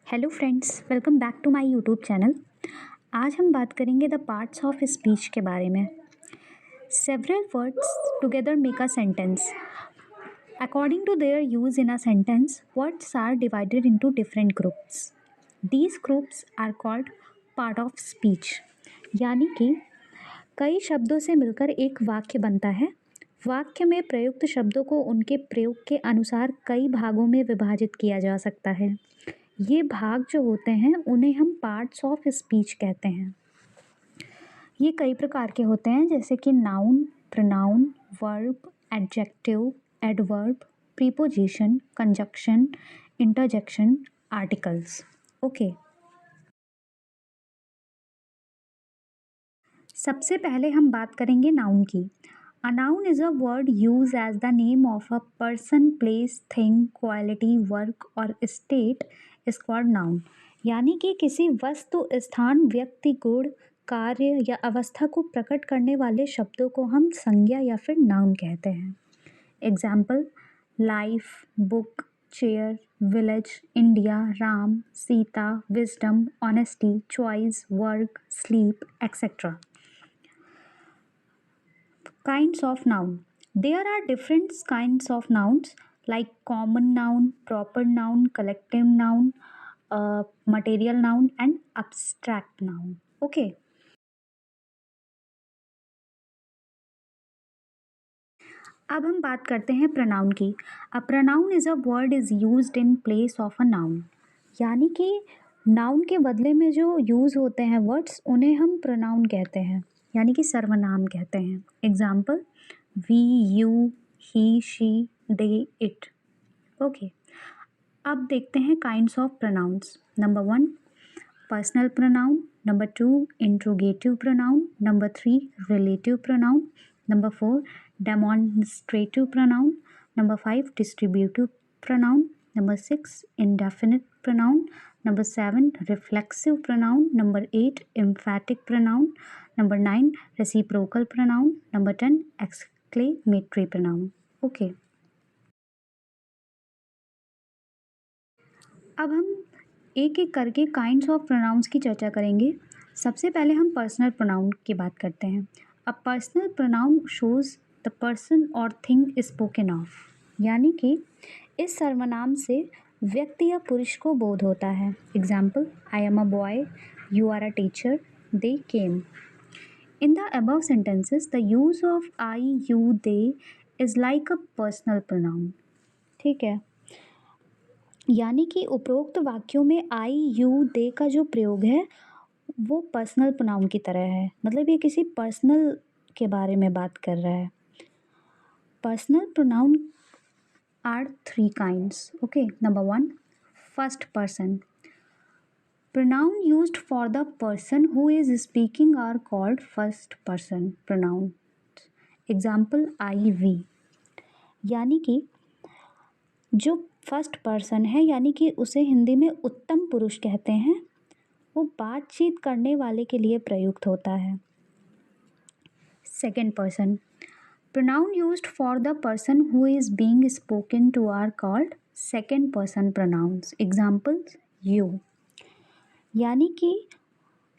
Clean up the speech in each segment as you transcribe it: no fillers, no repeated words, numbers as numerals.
Hello friends, welcome back to my YouTube channel. आज हम बात करेंगे द पार्ट्स ऑफ स्पीच के बारे में। Several words together make a sentence. According to their use in a sentence, words are divided into different groups. These groups are called part of speech. यानी कि कई शब्दों से मिलकर एक वाक्य बनता है। वाक्य में प्रयुक्त शब्दों को उनके प्रयोग के अनुसार कई भागों में विभाजित किया जा सकता है। ये भाग जो होते हैं उन्हें हम पार्ट्स ऑफ स्पीच कहते हैं। ये कई प्रकार के होते हैं, जैसे कि noun, pronoun, verb, adjective, adverb, preposition, conjunction, interjection, articles. Okay, सबसे पहले हम बात करेंगे नाउन की। A noun is a word use as the name of a person, place, thing, quality, work or state is called noun. यानी कि किसी वस्तु, स्थान, व्यक्ति, गुण, कार्य या अवस्था को प्रकट करने वाले शब्दों को हम संज्ञा या फिर नाउन कहते हैं। Example: life, book, chair, village, India, Ram, Sita, wisdom, honesty, choice, work, sleep, etcetera. Kinds of noun. There are different kinds of nouns like common noun, proper noun, collective noun, material noun and abstract noun. Okay. अब हम बात करते हैं pronoun की। A pronoun is a word is used in place of a noun. यानी कि noun के बदले में जो यूज होते हैं वर्ड्स, उन्हें हम प्रोनाउन कहते हैं, यानी कि सर्वनाम कहते हैं। Example: we, you, he, she, they, it. Okay, अब देखते हैं kinds of pronouns. Number 1, personal pronoun. Number 2, interrogative pronoun. Number 3, relative pronoun. Number 4, demonstrative pronoun. Number 5, distributive pronoun. Number 6, indefinite pronoun. Number 7, reflexive pronoun. Number 8, emphatic pronoun. Number 9, reciprocal pronoun. Number 10, exclamatory pronoun. Okay. अब हम एक एक करके kinds of pronounce की चर्चा करेंगे। सबसे पहले हम पर्सनल प्रोनाउन की बात करते हैं। अ personal pronoun shows the person और थिंग स्पोकन ऑफ। यानी कि इस सर्वनाम से व्यक्ति या पुरुष को बोध होता है। Example: I am a boy, you are a teacher, they came. In the above sentences the use of I, you, they is like a personal pronoun. ठीक है, यानी कि उपरोक्त वाक्यों में आई, यू, दे का जो प्रयोग है वो पर्सनल प्रोनाउन की तरह है। मतलब ये किसी पर्सनल के बारे में बात कर रहा है। Personal pronoun are 3 kinds. Okay, number 1, first person. Pronoun used for the person who is speaking are called first person pronoun. Example: I, we. यानी कि जो फर्स्ट पर्सन है, यानी कि उसे हिंदी में उत्तम पुरुष कहते हैं, वो बातचीत करने वाले के लिए प्रयुक्त होता है। Second person. Pronoun used for the person who is being spoken to are called second person pronouns. Examples: you. यानी कि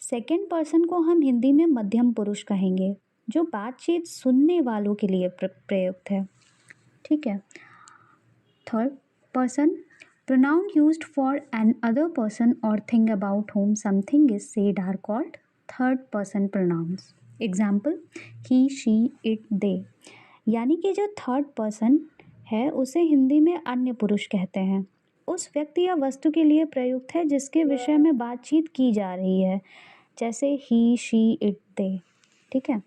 सेकेंड पर्सन को हम हिंदी में मध्यम पुरुष कहेंगे, जो बातचीत सुनने वालों के लिए प्रयुक्त है। ठीक है। Third person. Pronoun used for an other person or thing about whom something is said are called third person pronouns. Example: he, she, it, they. यानी कि जो थर्ड पर्सन है उसे हिंदी में अन्य पुरुष कहते हैं। उस व्यक्ति या वस्तु के लिए प्रयुक्त है जिसके विषय में बातचीत की जा रही है, जैसे ही, शी, इट, दे। ठीक है।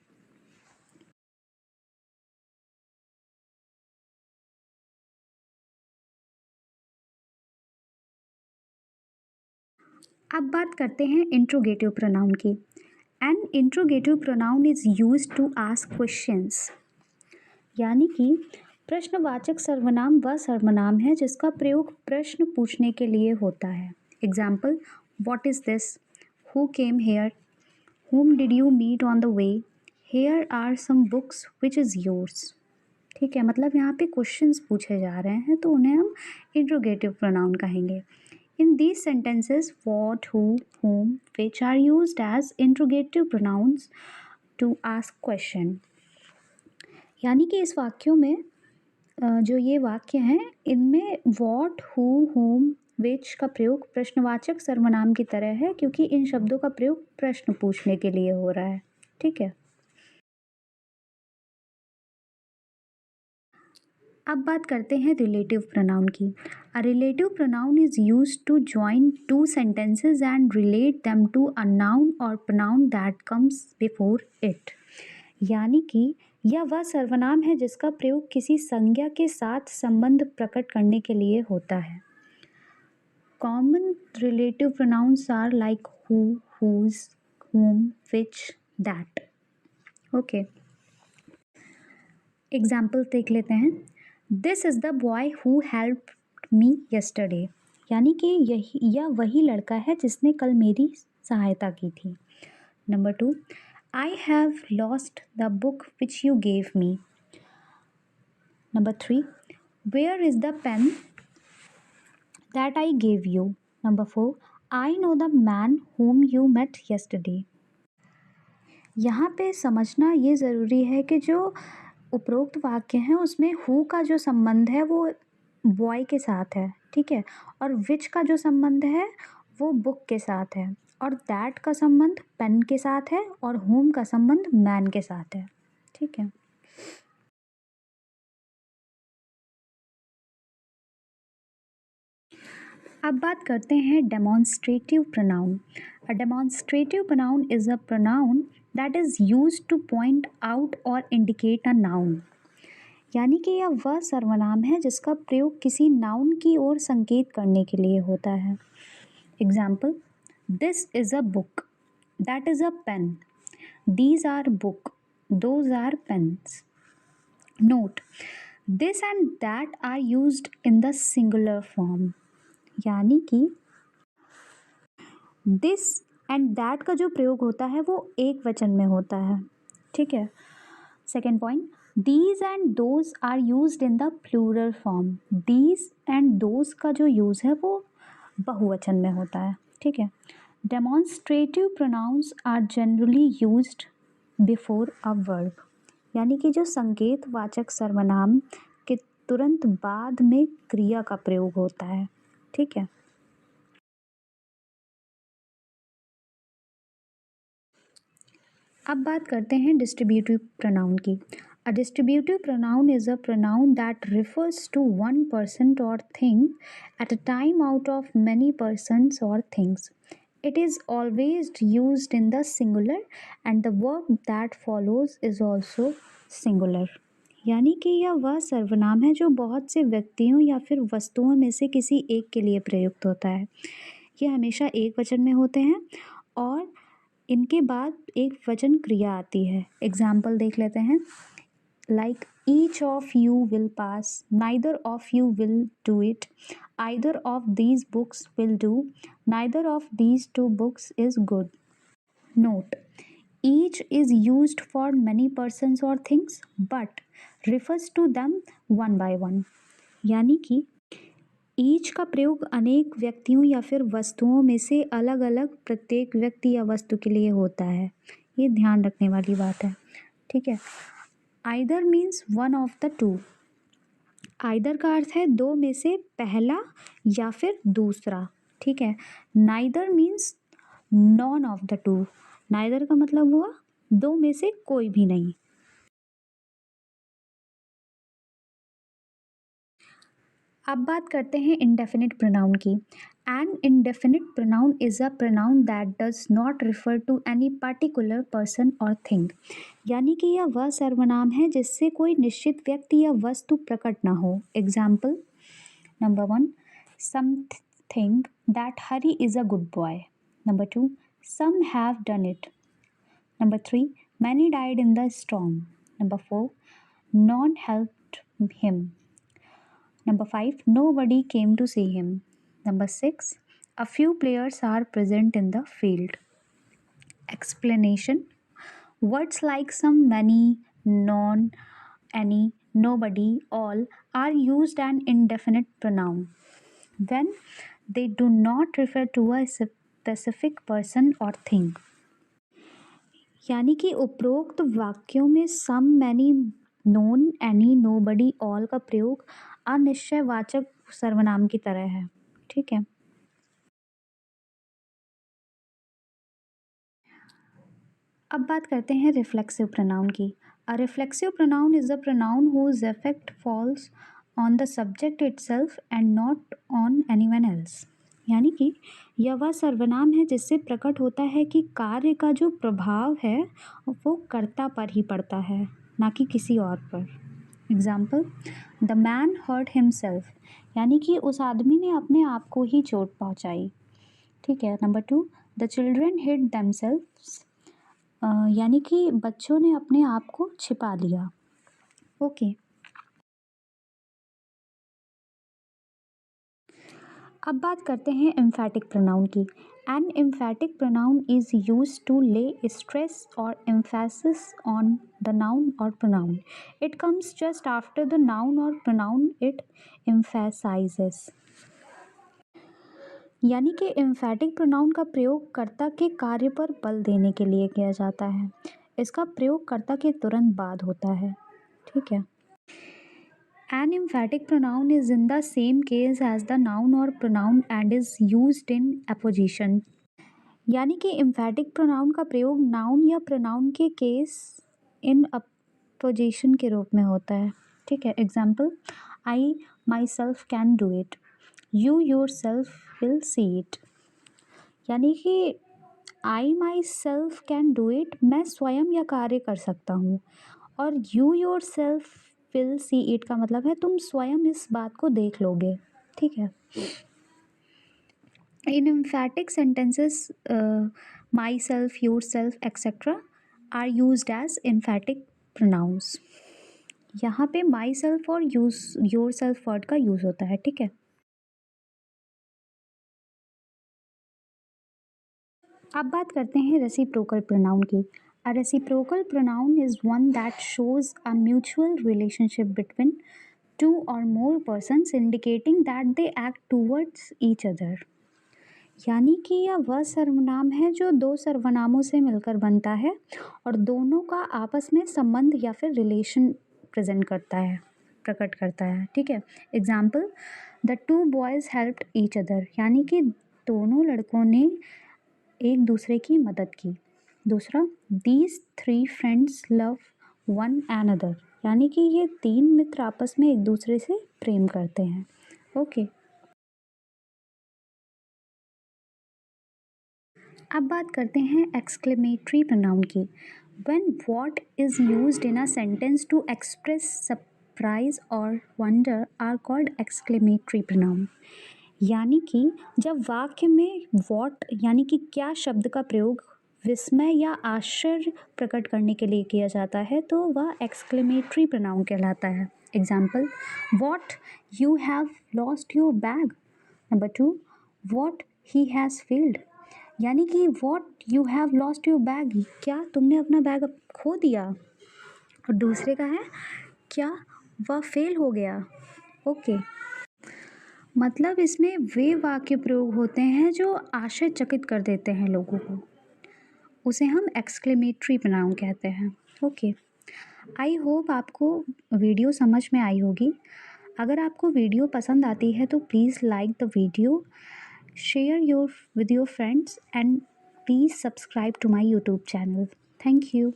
अब बात करते हैं इंट्रोगेटिव प्रोनाउन की। An interrogative pronoun is used to ask questions. यानी कि प्रश्नवाचक सर्वनाम वह सर्वनाम है जिसका प्रयोग प्रश्न पूछने के लिए होता है। Example: what is this, who came here, whom did you meet on the way, here are some books, which is yours। ठीक है, मतलब यहाँ पे क्वेश्चंस पूछे जा रहे हैं तो उन्हें हम इंट्रोगेटिव प्रोनाउन कहेंगे। In these sentences, what, who, whom, which are used as interrogative pronouns to ask question. यानी कि इस वाक्यों में जो ये वाक्य हैं इनमें वॉट, हु, होम, विच का प्रयोग प्रश्नवाचक सर्वनाम की तरह है क्योंकि इन शब्दों का प्रयोग प्रश्न पूछने के लिए हो रहा है। ठीक है, अब बात करते हैं रिलेटिव प्रोनाउन की। A relative pronoun is used to join two sentences and relate them to a noun और pronoun that comes before it. यानी कि यह वह सर्वनाम है जिसका प्रयोग किसी संज्ञा के साथ संबंध प्रकट करने के लिए होता है। Common relative pronouns are like who, whose, whom, which, that. Okay, example देख लेते हैं। This is the boy who help me yesterday. यानी कि यह वही लड़का है जिसने कल मेरी सहायता की थी। Number 2, I have lost the book which you gave me. Number 3, where is the pen that I gave you. Number 4, I know the man whom you met yesterday। यहाँ पे समझना ये ज़रूरी है कि जो उपरोक्त वाक्य हैं उसमें हु का जो संबंध है वो बॉय के साथ है, ठीक है, और विच का जो संबंध है वो बुक के साथ है, और दैट का संबंध पेन के साथ है, और होम का संबंध मैन के साथ है। ठीक है, अब बात करते हैं demonstrative pronoun. A demonstrative pronoun is a pronoun that is used two point out और इंडिकेट अ नाउन। यानी कि यह वह सर्वनाम है जिसका प्रयोग किसी नाउन की ओर संकेत करने के लिए होता है। Example, this is a book, that is a pen, these are book, those are pens. Note, this and that are used in the singular form. यानी कि दिस एंड दैट का जो प्रयोग होता है वो एक वचन में होता है। ठीक है, second point, these and those are used in the plural form. These and those का जो यूज़ है वो बहुवचन में होता है। ठीक है, demonstrative pronouns are generally used before a verb. यानी कि जो संकेत वाचक सर्वनाम के तुरंत बाद में क्रिया का प्रयोग होता है। ठीक है, अब बात करते हैं डिस्ट्रीब्यूटिव प्रोनाउन की। A distributive pronoun is a pronoun that refers to one person और thing at a time out of many persons और things. It is always used in the singular and the verb that follows is also singular। यानी कि यह वह सर्वनाम है जो बहुत से व्यक्तियों या फिर वस्तुओं में से किसी एक के लिए प्रयुक्त होता है। ये हमेशा एक वचन में होते हैं और इनके बाद एक वचन क्रिया आती है। एग्जाम्पल देख लेते हैं, like each of you will pass, neither of you will do it, either of these books will do, neither of these two books is good। Note, each is used for many persons or things but refers to them one by one। यानी कि each का प्रयोग अनेक व्यक्तियों या फिर वस्तुओं में से अलग अलग प्रत्येक व्यक्ति या वस्तु के लिए होता है। ये ध्यान रखने वाली बात है। ठीक है, either means one of the two. Either का अर्थ है दो में से पहला या फिर दूसरा। ठीक है, neither means none of the two. Neither का मतलब हुआ दो में से कोई भी नहीं। अब बात करते हैं इंडेफिनिट प्रोनाउन की। An indefinite pronoun is a pronoun that does not refer to any particular person और थिंग। यानी कि यह वह सर्वनाम है जिससे कोई निश्चित व्यक्ति या वस्तु प्रकट ना हो। Example, number 1, something that Hari is a good boy. Number 2, some have done it। Number 3, many died in the storm। Number 4, none helped him। Number 5, nobody came to see him। Number 6, a few players are present in the field। Explanation, words like some, many, none, any, nobody, all are used an indefinite pronoun when they do not refer to a specific person और thing. यानी कि उपरोक्त वाक्यों में some, many, none, any, nobody, all का प्रयोग अनिश्चयवाचक सर्वनाम की तरह है। ठीक है। अब बात करते हैं रिफ्लेक्सिव प्रोनाउन की। A reflexive pronoun is a pronoun whose effect falls on the subject itself and not on anyone else. यानी कि यह वह सर्वनाम है जिससे प्रकट होता है कि कार्य का जो प्रभाव है वो कर्ता पर ही पड़ता है, ना कि किसी और पर। Example, the man hurt himself, यानी कि उस आदमी ने अपने आप को ही चोट पहुंचाई। ठीक है। Number 2, the children hid themselves, यानी कि बच्चों ने अपने आप को छिपा लिया। ओके। अब बात करते हैं एम्फैटिक प्रोनाउन की। An emphatic pronoun is use to lay stress or emphasis on the noun और pronoun. It comes just after the noun और प्रोनाउन इट एम्फेसाइजेस। यानी कि एम्फैटिक प्रोनाउन का प्रयोग कर्ता के कार्य पर बल देने के लिए किया जाता है। इसका प्रयोग कर्ता के तुरंत बाद होता है। ठीक है। An emphatic pronoun is in the same case as the noun or pronoun and is used in apposition। यानी कि emphatic pronoun का प्रयोग noun या pronoun के केस इन apposition के रूप में होता है। ठीक है। Example, I myself can do it, you yourself will see it। यानी कि I myself can do it, मैं स्वयं यह कार्य कर सकता हूँ, और you yourself will see it का मतलब है तुम स्वयं इस बात को देख लोगे। ठीक है। In emphatic sentences myself, yourself etcetera are used as emphatic pronouns. यहाँ पे माई सेल्फ और योर सेल्फ वर्ड का यूज होता है। ठीक है। अब बात करते हैं रेसिप्रोकल प्रोनाउन की। A reciprocal pronoun is one that shows a mutual relationship between two और more persons indicating that they act towards each other. यानी कि यह वह सर्वनाम है जो दो सर्वनामों से मिलकर बनता है और दोनों का आपस में संबंध या फिर रिलेशन प्रेजेंट करता है, प्रकट करता है। ठीक है। Example, the two boys helped each other, यानी कि दोनों लड़कों ने एक दूसरे की मदद की। दूसरा, these three friends love one another, यानी कि ये तीन मित्र आपस में एक दूसरे से प्रेम करते हैं। ओके। अब बात करते हैं एक्सक्लेमेटरी प्रोनाउन की। When what is used in a sentence to express surprise और wonder are called exclamatory pronoun. यानी कि जब वाक्य में व्हाट यानी कि क्या शब्द का प्रयोग विस्मय या आश्चर्य प्रकट करने के लिए किया जाता है तो वह एक्सक्लेमेटरी प्रोनाउन कहलाता है। Example, what you have lost your bag. Number 2, what he has failed, यानी कि what you have lost your bag, क्या तुमने अपना बैग खो दिया। और दूसरे का है, क्या वह फेल हो गया। ओके। मतलब इसमें वे वाक्य प्रयोग होते हैं जो आश्चर्यचकित कर देते हैं लोगों को, उसे हम एक्सक्लेमेटरी प्रोनाउन कहते हैं। ओके। आई होप आपको वीडियो समझ में आई होगी। अगर आपको वीडियो पसंद आती है तो please like the video, share your with your friends, and please subscribe to my YouTube channel. Thank you.